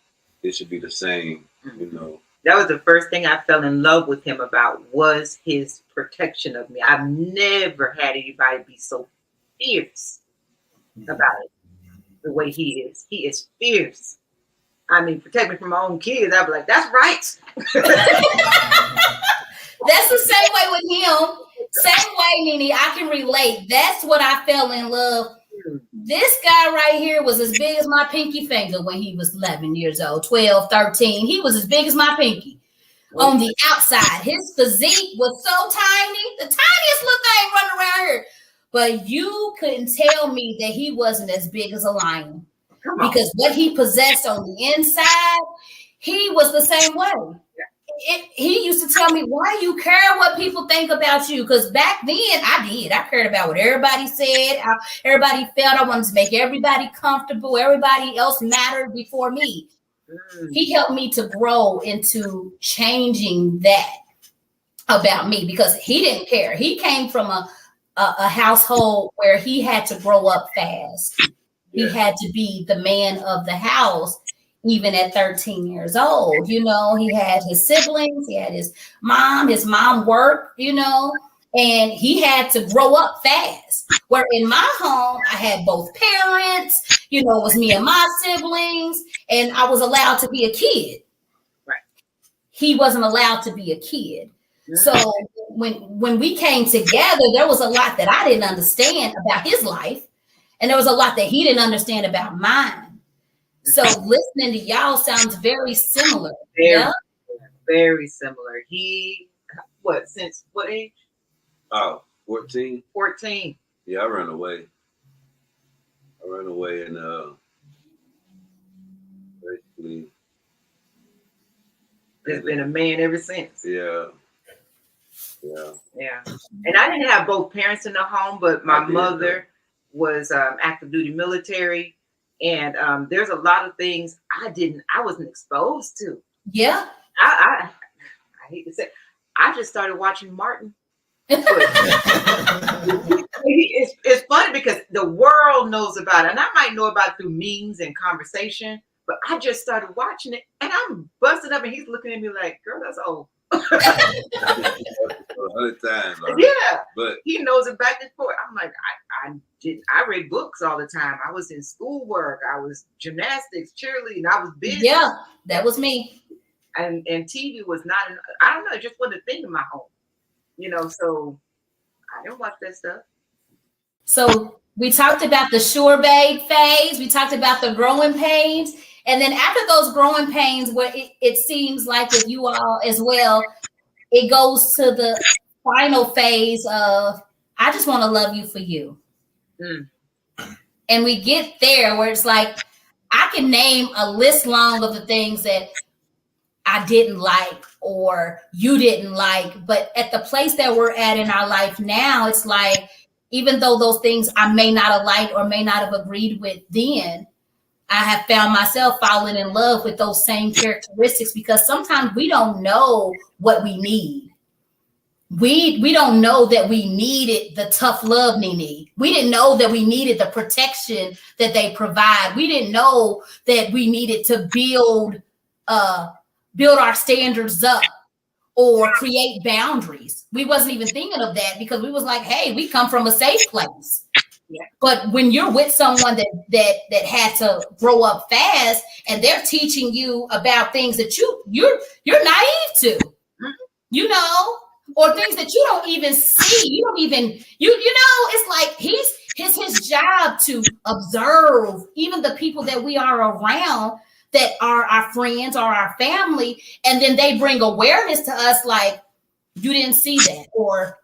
it should be the same. You know, that was the first thing I fell in love with him about was his protection of me. I've never had anybody be so fierce about it the way he is. He is fierce. I mean, protect me from my own kids. I'd be like, that's right. That's the same way with him. Same way, Nene, I can relate. That's what I fell in love. This guy right here was as big as my pinky finger when he was 11 years old, 12, 13. He was as big as my pinky on the outside. His physique was so tiny, the tiniest little thing running around here. But you couldn't tell me that he wasn't as big as a lion because what he possessed on the inside, he was the same way. He used to tell me, why do you care what people think about you? Because back then I did. I cared about what everybody said, how everybody felt. I wanted to make everybody comfortable. Everybody else mattered before me. He helped me to grow into changing that about me because he didn't care. He came from a household where he had to grow up fast. He had to be the man of the house. Even at 13 years old, you know, he had his siblings, he had his mom worked, you know, and he had to grow up fast. Where in my home, I had both parents, you know, it was me and my siblings, and I was allowed to be a kid. Right. He wasn't allowed to be a kid. So when we came together, there was a lot that I didn't understand about his life, and there was a lot that he didn't understand about mine. So listening to y'all sounds very similar. Very similar. He, since what age? 14. 14. Yeah, I ran away. And basically has been a man ever since. Yeah. And I didn't have both parents in the home, but my mother was active duty military. And there's a lot of things I wasn't exposed to. Yeah. I hate to say, I just started watching Martin. It's funny because the world knows about it. And I might know about it through memes and conversation, but I just started watching it and I'm busting up and he's looking at me like, girl, that's old. 100 times. Yeah. But he knows it back and forth. I'm like, I read books all the time. I was in schoolwork. I was gymnastics, cheerleading. I was busy. Yeah, that was me. And TV was not, I don't know, it just wasn't a thing in my home. You know, so I didn't watch that stuff. So we talked about the sure babe phase. We talked about the growing pains. And then after those growing pains, where it seems like with you all as well, it goes to the final phase of, I just want to love you for you. And we get there where it's like, I can name a list long of the things that I didn't like or you didn't like. But at the place that we're at in our life now, it's like, even though those things I may not have liked or may not have agreed with then, I have found myself falling in love with those same characteristics because sometimes we don't know what we need. We don't know that we needed the tough love they need. We didn't know that we needed the protection that they provide. We didn't know that we needed to build our standards up or create boundaries. We wasn't even thinking of that because we was like, hey, we come from a safe place. Yeah. But when you're with someone that had to grow up fast and they're teaching you about things that you're naive to, you know, or things that you don't even see, you know, it's like it's his job to observe even the people that we are around that are our friends or our family, and then they bring awareness to us like, you didn't see that, or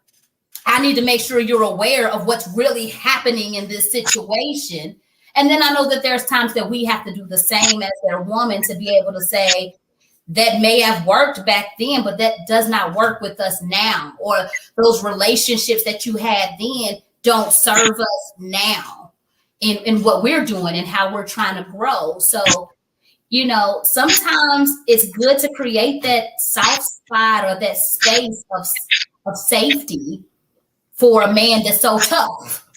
I need to make sure you're aware of what's really happening in this situation. And then I know that there's times that we have to do the same as their woman to be able to say, that may have worked back then, but that does not work with us now. Or those relationships that you had then don't serve us now in what we're doing and how we're trying to grow. So, you know, sometimes it's good to create that soft spot or that space of safety for a man that's so tough.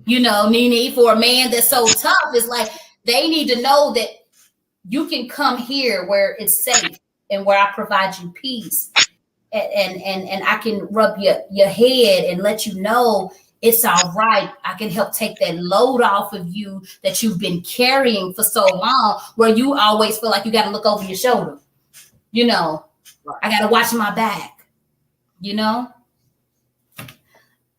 You know, Nene, for a man that's so tough, it's like they need to know that you can come here where it's safe and where I provide you peace. And I can rub your head and let you know it's all right. I can help take that load off of you that you've been carrying for so long, where you always feel like you got to look over your shoulder. You know, I got to watch my back, you know?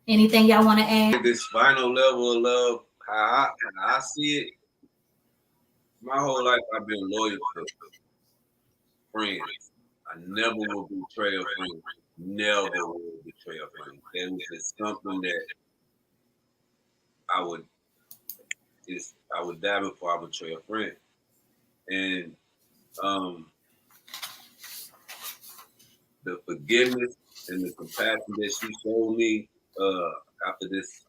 Anything y'all want to add? This final level of love, how I see it, my whole life I've been loyal to friends. I never will betray a friend. Never will betray a friend. That was just something that I would die before I betray a friend. And the forgiveness and the compassion that she showed me after this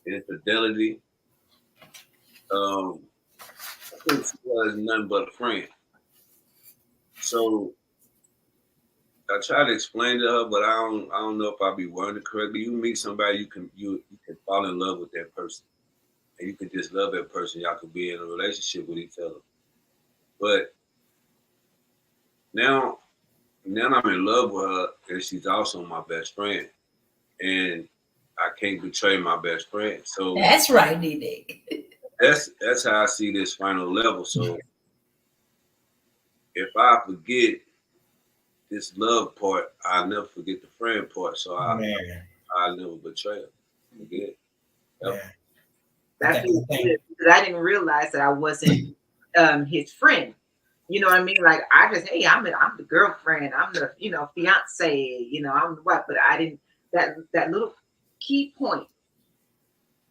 infidelity, I think she was nothing but a friend. So I try to explain to her, but I don't know if I'll be wording it correctly. You meet somebody, you can fall in love with that person, and you can just love that person. Y'all can be in a relationship with each other. But now I'm in love with her, and she's also my best friend, and I can't betray my best friend. So that's right, Nene. That's how I see this final level. So if I forget this love part, I'll never forget the friend part. So I'll never betray her. Forget. Yep. That's because I didn't realize that I wasn't his friend. You know what I mean? Like I just, hey, I'm the girlfriend. I'm the, fiance. I'm the what? But I didn't. That little key point,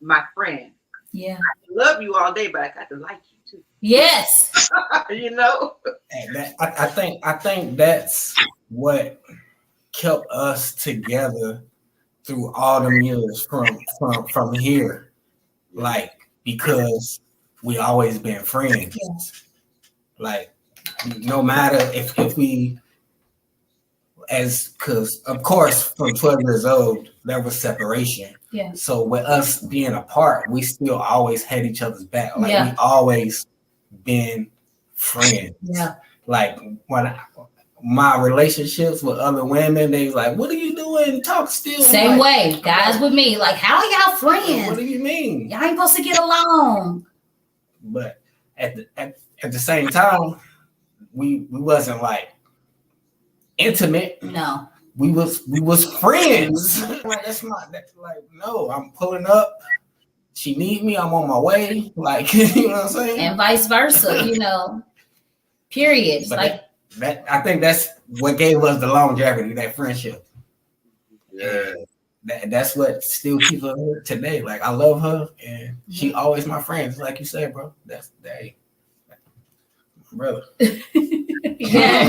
my friend. Yeah. I love you all day, but I got to like you too. Yes. And I think that's what kept us together through all the years from here, like, because we always been friends. Yes. Like, no matter if we, because of course from 12 years old there was separation. Yeah. So with us being apart, we still always had each other's back. Like Yeah. we always been friends. Yeah. Like when my relationships with other women, they was like, "What are you doing? Talk still." Same like, way, guys with me. Like, how are y'all friends? What do you mean? Y'all ain't supposed to get along. But at the same time, we wasn't like intimate. No. We was friends. Like that's like no, I'm pulling up. She need me, I'm on my way. Like, you know what I'm saying? And vice versa, period. But like that I think that's what gave us the longevity, that friendship. Yeah. That's what still keeps us here today. Like I love her and she always my friend. Like you said, bro. That's my brother. yeah.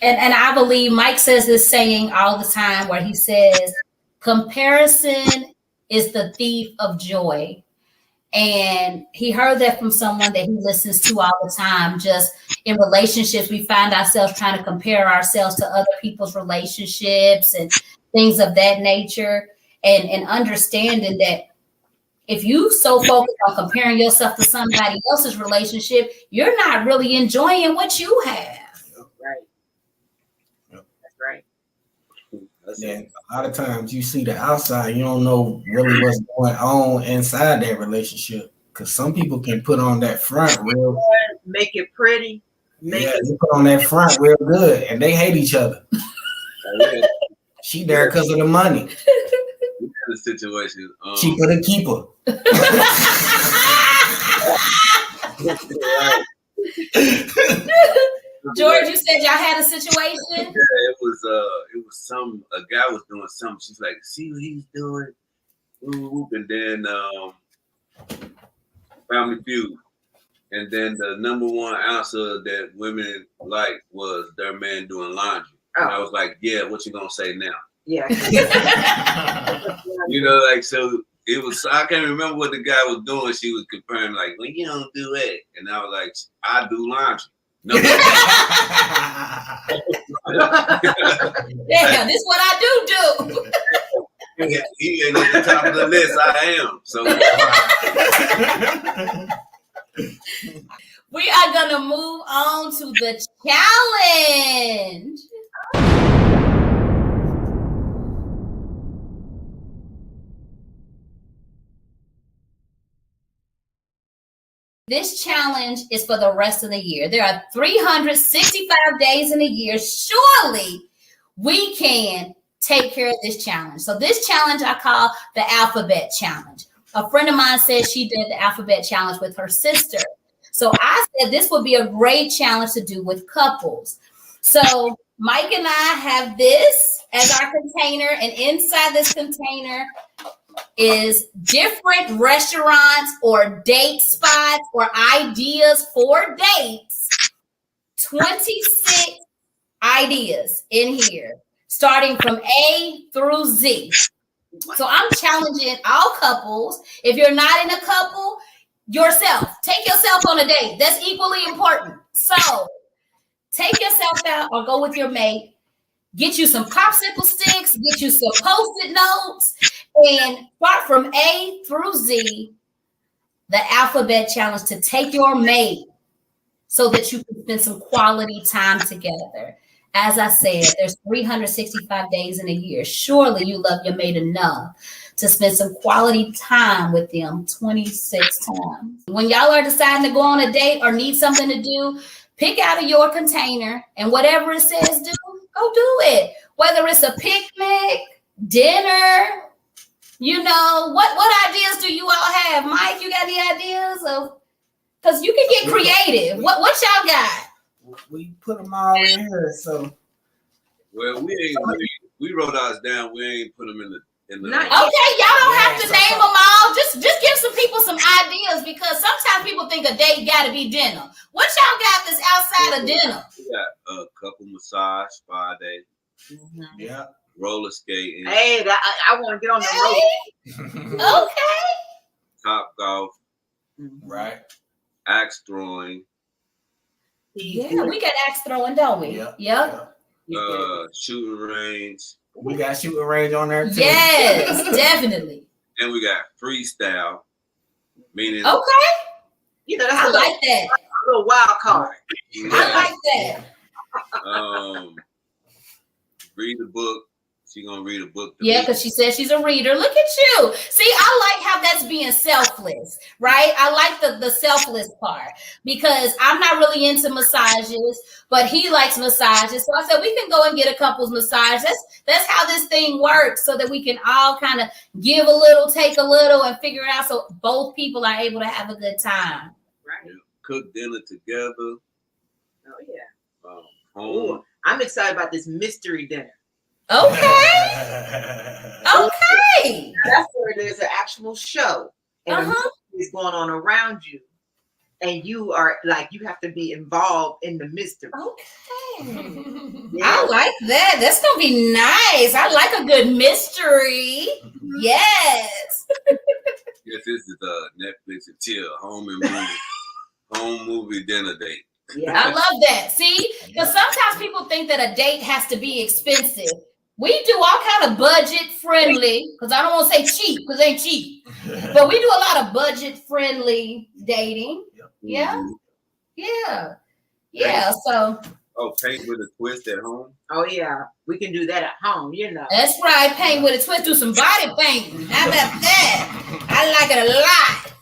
And I believe Mike says this saying all the time where he says, comparison is the thief of joy. And he heard that from someone that he listens to all the time. Just in relationships, we find ourselves trying to compare ourselves to other people's relationships and things of that nature. And understanding that if you so focused on comparing yourself to somebody else's relationship, you're not really enjoying what you have. Right. That's right. Yeah, a lot of times you see the outside, you don't know really what's going on inside that relationship. Because some people can put on that front real, make it pretty. They put on that front real good, and they hate each other. She there because of the money. The situation. Cheaper than keeper. George, you said y'all had a situation? Yeah, it was a guy was doing something. She's like, see what he's doing? Ooh, and then Family Feud. And then the number one answer that women like was their man doing laundry. And I was like, yeah, what you gonna say now? Yeah. So it was, I can't remember what the guy was doing. She was comparing, like, well, you don't do it. And I was like, I do laundry. No. Yeah, this is what I do. He ain't at the top of the list. I am. So we are gonna move on to the challenge. This challenge is for the rest of the year. There are 365 days in a year. Surely we can take care of this challenge. So this challenge I call the alphabet challenge. A friend of mine said she did the alphabet challenge with her sister. So I said this would be a great challenge to do with couples. So Mike and I have this as our container, and inside this container is different restaurants or date spots or ideas for dates. 26 ideas in here, starting from A through Z. So I'm challenging all couples. If you're not in a couple, yourself. Take yourself on a date. That's equally important. So take yourself out or go with your mate. Get you some popsicle sticks. Get you some Post-it notes. And start from A through Z, the alphabet challenge, to take your mate so that you can spend some quality time together. As I said, there's 365 days in a year. Surely you love your mate enough to spend some quality time with them 26 times. When y'all are deciding to go on a date or need something to do, pick out of your container, and whatever it says do, go do it. Whether it's a picnic, dinner, you know, what ideas do you all have? Mike, you got any ideas of, because you can get creative. What y'all got? We put them all in here, so. well, we wrote ours down. We ain't put them in the. Okay, y'all don't have to name them all. Just give some people some ideas, because sometimes people think a date got to be dinner. What y'all got that's outside of dinner? We got a couple massage, spa day. Yeah. Roller skating. Hey, I want to get on the road. Okay. Top golf. Right. Axe throwing. Yeah, we got axe throwing, don't we? Yep. Shooting range. We got shooting range on there too. Yes, definitely. And we got freestyle. Meaning. Okay. You know, that's I like that. a little wild card. Yeah. I like that. Read a book. She gonna read a book. Yeah, because she says she's a reader. Look at you. See, I like how that's being selfless, right? I like the selfless part, because I'm not really into massages, but he likes massages. So I said we can go and get a couple's massage. That's how this thing works, so that we can all kind of give a little, take a little, and figure it out, so both people are able to have a good time. Right. Yeah. Cook dinner together. Oh yeah. Home. Ooh, I'm excited about this mystery dinner. Okay. Okay. That's where there's an actual show, and a mystery is going on around you, and you are like, you have to be involved in the mystery. Okay. Yeah. I like that. That's gonna be nice. I like a good mystery. Yes. Yes, this is Netflix and chill home movie dinner date. Yeah. I love that. See, because sometimes people think that a date has to be expensive. We do all kind of budget friendly, because I don't want to say cheap, because it ain't cheap, but we do a lot of budget friendly dating. Yeah. Mhm. Yeah. Yeah. So Paint with a twist at home. Oh yeah, we can do that at home. You know. that's right. Paint with a twist. Do some body painting. How about that? I like it a lot.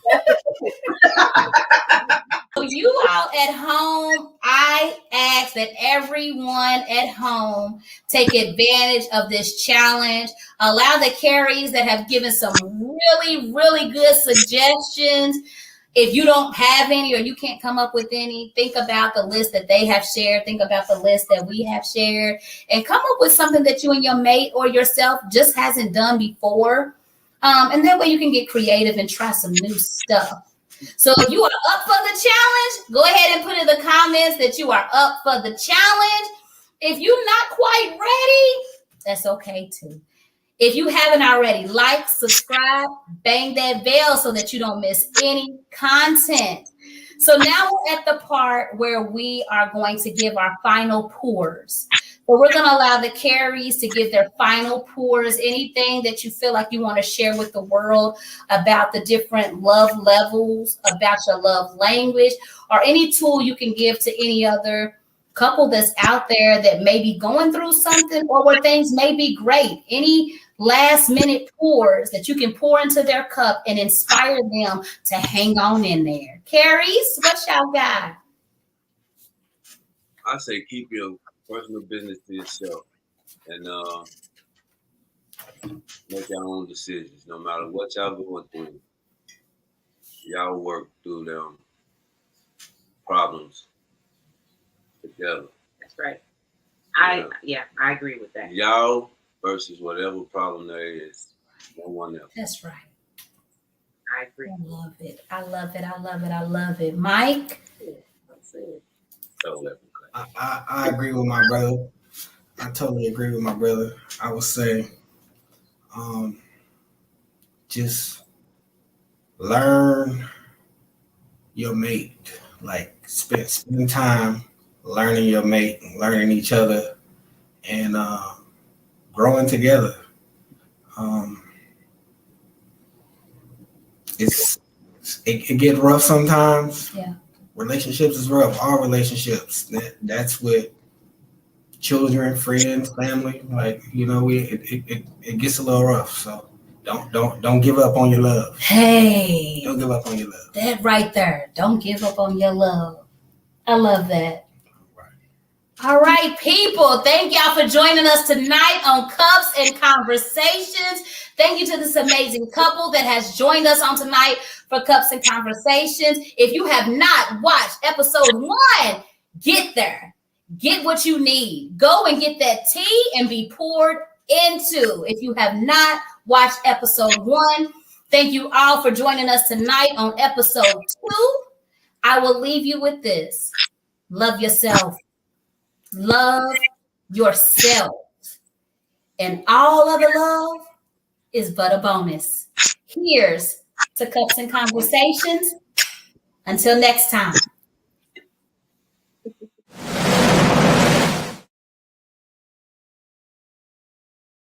You all at home, I ask that everyone at home take advantage of this challenge. Allow the carries that have given some really, really good suggestions. If you don't have any, or you can't come up with any, think about the list that they have shared. Think about the list that we have shared, and come up with something that you and your mate or yourself just hasn't done before. And that way you can get creative and try some new stuff. So if you are up for the challenge, go ahead and put in the comments that you are up for the challenge. If you're not quite ready, that's okay too. If you haven't already, like, subscribe, bang that bell so that you don't miss any content. So now we're at the part where we are going to give our final pours. But we're going to allow the carries to give their final pours. Anything that you feel like you want to share with the world about the different love levels, about your love language, or any tool you can give to any other couple that's out there that may be going through something or where things may be great. Any last minute pours that you can pour into their cup and inspire them to hang on in there. Carries, what y'all got? I say keep your personal business to yourself and make your own decisions. No matter what y'all going through, y'all work through them problems together. That's right. I agree with that. Y'all versus whatever problem there is, no one else. That's right. I agree. I love it. I love it. I love it. I love it. Mike? That's it. I agree with my brother. I totally agree with my brother. I would say just learn your mate. Like spend time learning your mate, learning each other, and growing together. It gets rough sometimes. Yeah. Relationships is rough. All relationships. That's with children, friends, family. Like, you know, it gets a little rough. So don't give up on your love. Hey. Don't give up on your love. That right there. Don't give up on your love. I love that. All right, people. Thank y'all for joining us tonight on Cups and Conversations. Thank you to this amazing couple that has joined us on tonight for Cups and Conversations. If you have not watched episode 1, get there. Get what you need. Go and get that tea and be poured into. If you have not watched episode 1, thank you all for joining us tonight on episode 2. I will leave you with this. Love yourself. Love yourself. And all other love is but a bonus. Here's to Cups and Conversations. Until next time.